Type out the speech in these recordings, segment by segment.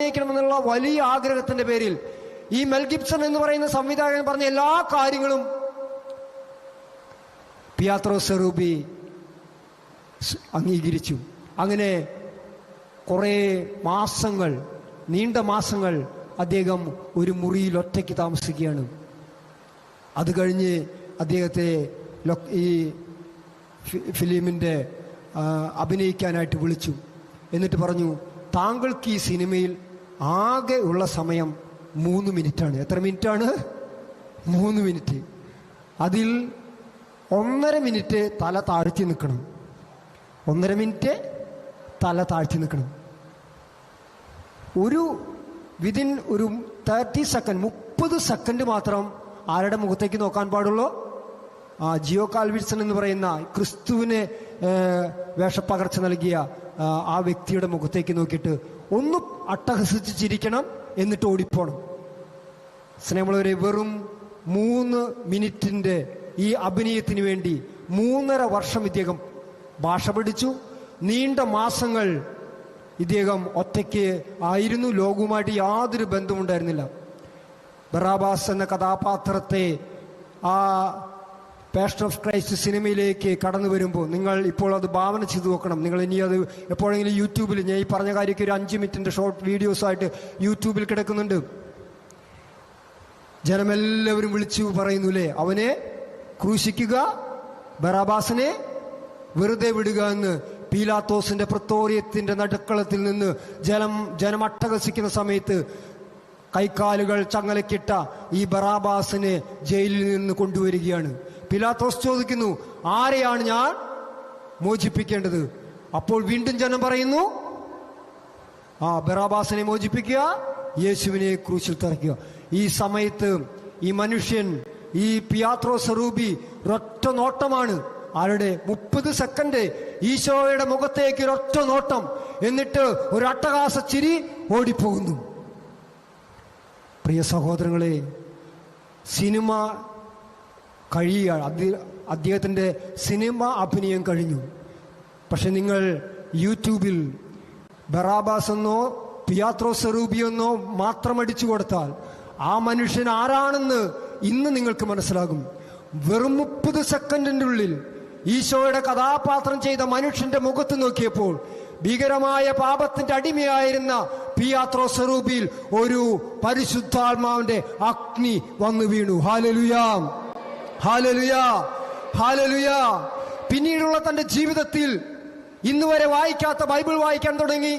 അഭിനയിക്കണമെന്നുള്ള വലിയ ആഗ്രഹത്തിന്റെ പേരിൽ ഈ മെൽ ഗിബ്സൺ എന്ന് പറയുന്ന സംവിധായകൻ പറഞ്ഞ എല്ലാ കാര്യങ്ങളും പിയാത്രോ സെറൂബി അംഗീകരിച്ചു. അങ്ങനെ കുറേ മാസങ്ങൾ, നീണ്ട മാസങ്ങൾ അദ്ദേഹം ഒരു മുറിയിൽ ഒറ്റയ്ക്ക് താമസിക്കുകയാണ്. അത് കഴിഞ്ഞ് അദ്ദേഹത്തെ ഈ ഫിലിമിൻ്റെ അഭിനയിക്കാനായിട്ട് വിളിച്ചു. എന്നിട്ട് പറഞ്ഞു, താങ്കൾക്ക് ഈ സിനിമയിൽ ആകെ ഉള്ള സമയം 3 മിനിറ്റാണ്. എത്ര മിനിറ്റാണ്? 3 മിനിറ്റ്. അതിൽ 1.5 മിനിറ്റ് തല താഴ്ത്തി നിൽക്കണം. 1.5 മിനിറ്റ് തല താഴ്ത്തി നിൽക്കണം. വിതിൻ ഒരു 30 സെക്കൻഡ്, 30 സെക്കൻഡ് മാത്രം ആരുടെ മുഖത്തേക്ക് നോക്കാൻ പാടുള്ളൂ? ജിയോ കാൽവിൻസൺ എന്ന് പറയുന്ന ക്രിസ്തുവിനെ വേഷപ്പകർച്ച നൽകിയ ആ വ്യക്തിയുടെ മുഖത്തേക്ക് നോക്കിയിട്ട് ഒന്ന് അട്ടഹസിച്ച് ചിരിക്കണം, എന്നിട്ട് ഓടിപ്പോണം. സ്നേഹമുള്ളവരെ, വെറും 3 മിനിറ്റിന്റെ ഈ അഭിനയത്തിന് വേണ്ടി 3.5 വർഷം ഇദ്ദേഹം ഭാഷ പഠിച്ചു. നീണ്ട മാസങ്ങൾ ഇദ്ദേഹം ഒറ്റയ്ക്ക് ആയിരുന്നു. ലോകവുമായിട്ട് യാതൊരു ബന്ധമുണ്ടായിരുന്നില്ല. ബറാബാസ് എന്ന കഥാപാത്രത്തെ ആ പാഷൻ ഓഫ് ക്രൈസ്റ്റ് സിനിമയിലേക്ക് കടന്നു വരുമ്പോൾ നിങ്ങൾ ഇപ്പോൾ അത് ഭാവന ചെയ്തു നോക്കണം. നിങ്ങൾ ഇനി അത് എപ്പോഴെങ്കിലും യൂട്യൂബിൽ, ഞാൻ ഈ പറഞ്ഞ കാര്യമൊക്കെ ഒരു 5 മിനിറ്റിന്റെ ഷോർട്ട് വീഡിയോസായിട്ട് യൂട്യൂബിൽ കിടക്കുന്നുണ്ട്. ജനമെല്ലാവരും വിളിച്ചു പറയുന്നുല്ലേ, അവനെ ക്രൂശിക്കുക, ബറാബാസിനെ വെറുതെ വിടുക എന്ന്. പീലാത്തോസിന്റെ പ്രത്തോറിയത്തിന്റെ നടുക്കളത്തിൽ നിന്ന് ജനം അട്ടഹസിക്കുന്ന സമയത്ത് കൈക്കാലുകൾ ചങ്ങലക്കിട്ട ഈ ബറാബാസിനെ ജയിലിൽ നിന്ന് കൊണ്ടുവരികയാണ്. പീലാത്തോസ് ചോദിക്കുന്നു, ആരെയാണ് ഞാൻ മോചിപ്പിക്കേണ്ടത്? അപ്പോൾ വീണ്ടും ജനം പറയുന്നു, ബറാബാസിനെ മോചിപ്പിക്കുക, യേശുവിനെ ക്രൂശിൽ തറയ്ക്കുക. ഈ സമയത്ത് ഈ മനുഷ്യൻ, ഈ പിയാത്രോ സെറൂബി ഒരൊറ്റ നോട്ടമാണ്. ആരുടെ? 30 സെക്കൻഡ് ഈശോയുടെ മുഖത്തേക്ക് ഒരൊറ്റ നോട്ടം, എന്നിട്ട് ഒരു അട്ടഹാസ ചിരി ഓടിപ്പോകുന്നു. പ്രിയ സഹോദരങ്ങളെ, സിനിമ കഴിയുകയാണ്. അദ്ദേഹത്തിൻ്റെ സിനിമ അഭിനയം കഴിഞ്ഞു. പക്ഷെ നിങ്ങൾ യൂട്യൂബിൽ ബറാബാസ് എന്നോ പിയാത്രോ സെറൂബി എന്നോ മാത്രം അടിച്ചു കൊടുത്താൽ ആ മനുഷ്യൻ ആരാണെന്ന് ഇന്ന് നിങ്ങൾക്ക് മനസ്സിലാകും. വെറും 30 സെക്കൻഡിൻ്റെ ഉള്ളിൽ ഈശോയുടെ കഥാപാത്രം ചെയ്ത മനുഷ്യന്റെ മുഖത്ത് നോക്കിയപ്പോൾ ഭീകരമായ പാപത്തിന്റെ അടിമയായിരുന്ന പിയാത്രോ സെറൂബിയിൽ ഒരു പരിശുദ്ധാത്മാവിന്റെ അഗ്നി വന്നു വീണു. ഹല്ലേലൂയാ, ഹല്ലേലൂയാ, ഹല്ലേലൂയാ. പിന്നീടുള്ള തന്റെ ജീവിതത്തിൽ ഇന്ന് വരെ വായിക്കാത്ത ബൈബിൾ വായിക്കാൻ തുടങ്ങി.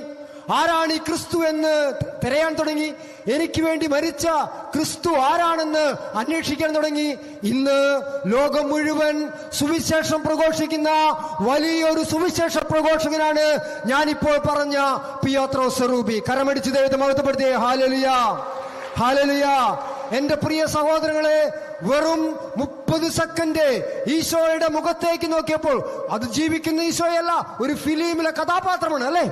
ആരാണ് ഈ ക്രിസ്തു എന്ന് തിരയാൻ തുടങ്ങി. എനിക്ക് വേണ്ടി മരിച്ച ക്രിസ്തു ആരാണെന്ന് അന്വേഷിക്കാൻ തുടങ്ങി. ഇന്ന് ലോകം മുഴുവൻ സുവിശേഷം പ്രഘോഷിക്കുന്ന വലിയൊരു സുവിശേഷ പ്രഘോഷകനാണ് ഞാനിപ്പോൾ പറഞ്ഞ പിയാത്രോ സെറൂബി. കരമടിച്ച് ദൈവത്തെ മഹത്വപ്പെടുത്തിയേ. ഹല്ലേലൂയാ, ഹല്ലേലൂയാ. എന്റെ പ്രിയ സഹോദരങ്ങളെ, വെറും 30 സെക്കൻഡ് ഈശോയുടെ മുഖത്തേക്ക് നോക്കിയപ്പോൾ, അത് ജീവിക്കുന്ന ഈശോയല്ല, ഒരു ഫിലിമിലെ കഥാപാത്രമാണ് അല്ലേ?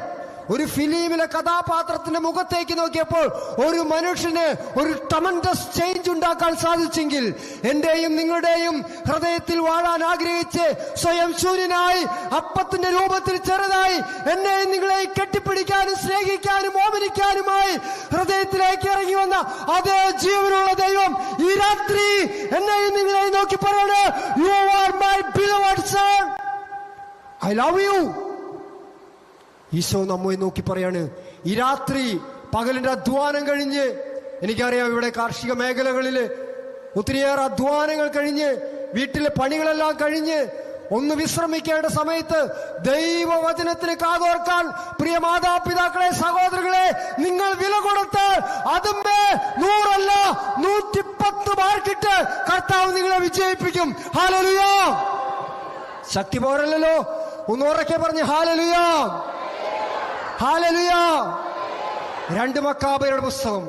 ഒരു ഫിലിമിലെ കഥാപാത്രത്തിന്റെ മുഖത്തേക്ക് നോക്കിയപ്പോൾ ഒരു മനുഷ്യന് ഒരു ട്രമൻഡസ് ചേഞ്ച് ഉണ്ടാക്കാൻ സാധിച്ചെങ്കിൽ, എന്റെയും നിങ്ങളുടെയും ഹൃദയത്തിൽ വാഴാൻ ആഗ്രഹിച്ച് സ്വയം ശൂന്യനായി അപ്പത്തിന്റെ രൂപത്തിൽ ചെറുതായി എന്നെയും നിങ്ങളെയും കെട്ടിപ്പിടിക്കാനും സ്നേഹിക്കാനും ഓമനിക്കാനുമായി ഹൃദയത്തിലേക്ക് ഇറങ്ങി വന്ന അതേ ജീവനുള്ള ദൈവം ഈ രാത്രി എന്നെയും നിങ്ങളെയും നോക്കി പറയാണ്, you are my beloved son, I love you. Isho നമ്മെ നോക്കി പറയാണ്, ഈ രാത്രി പകലിന്റെ അധ്വാനം കഴിഞ്ഞ്, എനിക്കറിയാം ഇവിടെ കാർഷിക മേഖലകളിൽ ഒത്തിരിയേറെ അധ്വാനങ്ങൾ കഴിഞ്ഞ് വീട്ടിലെ പണികളെല്ലാം കഴിഞ്ഞ് ഒന്ന് വിശ്രമിക്കേണ്ട സമയത്ത് ദൈവവചനത്തിന് കാതോർക്കാൻ പ്രിയ മാതാപിതാക്കളെ, സഹോദരങ്ങളെ, നിങ്ങൾ വില കൊടുത്ത് അതുമ്പേ 100 അല്ല 110 മാർക്കിട്ട് കർത്താവ് നിങ്ങളെ വിജയിപ്പിക്കും. ഹല്ലേലൂയാ. ശക്തി പോരല്ലോ, ഒന്ന് ഉറക്കെ പറഞ്ഞ് ഹല്ലേലൂയാ, ഹല്ലേലൂയാ. 2 മക്കാബയരുടെ പുസ്തകം